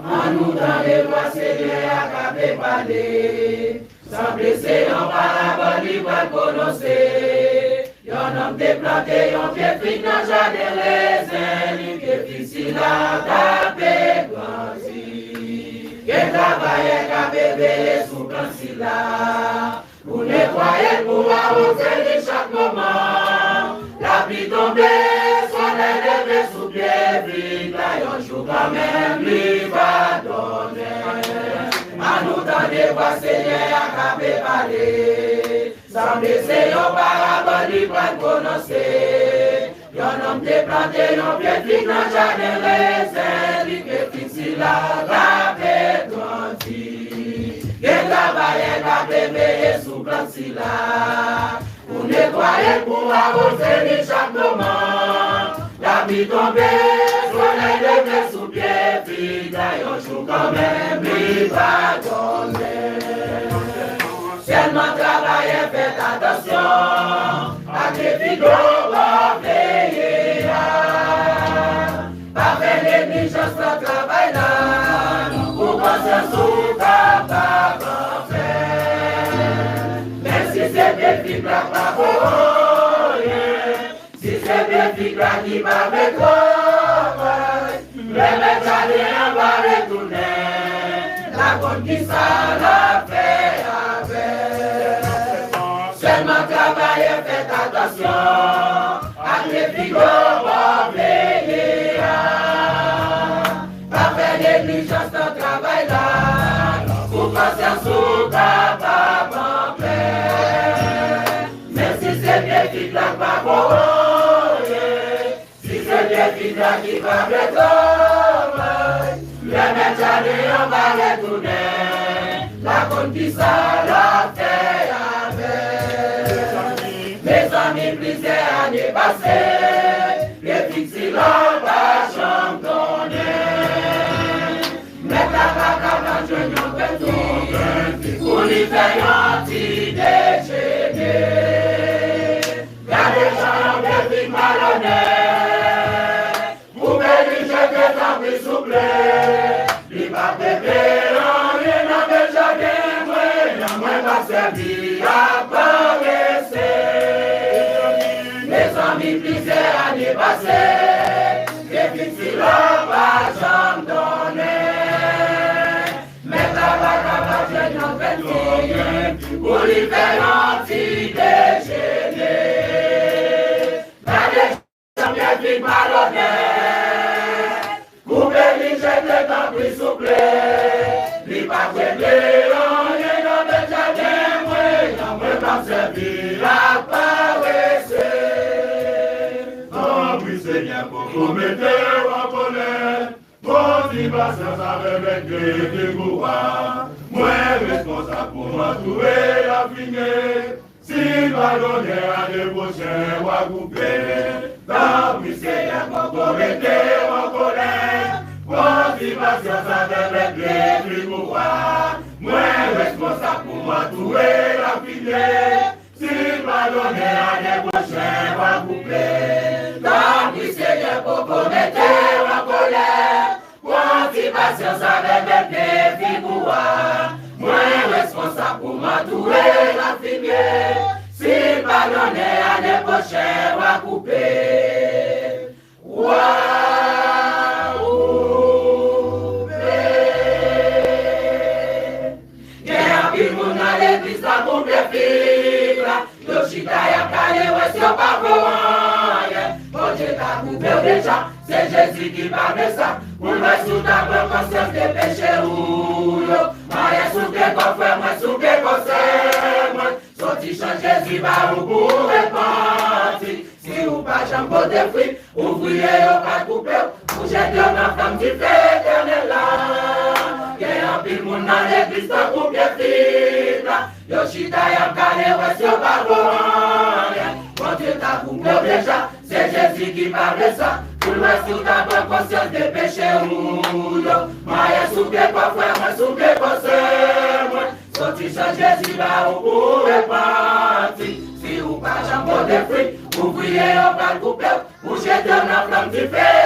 En nous dans les voies, Seigneur, à capé parler. Sans blesser, en parabole, il va prononcer. Y'en homme déplanté, y'en pied fric dans le jardin, les ennemis, qui difficile à taper, grandir. Qui travaille, qui bébé, sous plan là. Pour nettoyer, pour arroser chaque moment. La pluie tombée, soleil levé sous pied, vite, là, y'en joue quand même, lui va donner. À nous dans des voies, Seigneur, à capé parler. Sans baisser, y'en parabole, il va prononcer. Y'en homme déplanté, y'en pied fric dans le jardin, les ennemis, qui difficile à taper, grandir. Qui travaille, qui bébé, sous plan là. Pour nettoyer, pour arroser chaque moment. La pluie tombée, soleil levé sous pied, vite, y'en joue quand même, lui va donner. Seulement travailler, faites attention, à des vidéos, va veiller. Pas faire négligence, le travail là, pour penser sous capable de faire. Mais si c'est des filles, pas pour si c'est bien figure qui va avec toi, les mettre à rien va retourner. La bonne qui ça la fait avec. Seulement travailler, faites attention. À les figures, va veiller. Pas faire négligence dans le travail là. Pour passer sous capable en paix. Mais si c'est bien figure, pas pour qui va avec l'homme, les mettre à rien va retourner, la bonne qui ça la fait avec. Mes amis brisés années passées, les fixes l'on va chantonner. Mettre la vague à la jeune petit, pour lui faire un petit déjeuner. Gardez gens des malhonnêtes. Souple, il va bébé, on est dans le jardin, moi va servir à paraître. Mes amis brisés années passées, les filles là va j'en donner. Mais la vague va jeune en petit, pour lui faire un petit déjeuner. La déjeuner, bien vite malhonnête. Plus souple, il va brûler, on est dans le jardin, moi va servir à paraître. Oh oui Seigneur, pour vous mettre en colère, mon dimension avec des pouvoirs, moi responsable pour m'entourer la finir. Si va donner à des prochains ou à couper, non oui Seigneur, pour vous mettre en colère. Motivation ça devrait bien plus pouvoir. Moi responsable pour m'entourer la filière. S'il va donner à des prochains va couper. Tant pis Seigneur pour commettre en colère. Motivation ça devrait bien plus pouvoir. Moi responsable pour m'entourer la filière. S'il va donner à des prochains va couper. C'est Jésus qui parle de ça. Pour moi, sous ta bonne conscience des péchés ou yo. Moi, sous tes coffres, moi, sous tes conseils, moi. Sorti change Jésus, va ou pour répondre. Si ou pas, j'en peux des fruits, ouvrier, ou pas couper. Vous jetez un enfant qui fait éternel là. Y'a un pile monde dans l'église, t'as coupé frites là. Yo, chita, y'a calé, ouais, sur pas bon Dieu t'a coupé déjà, c'est Jésus qui parle de ça. Pour le sous ta bonne conscience des péchés ou yo. Moi, sous tes coffres, moi, sous tes conseils, moi. Sorti change Jésus là, ou pour repartir. Si ou pas, j'en peux des fruits, ouvrier, on va couper. Ou jeter un enfant qui fait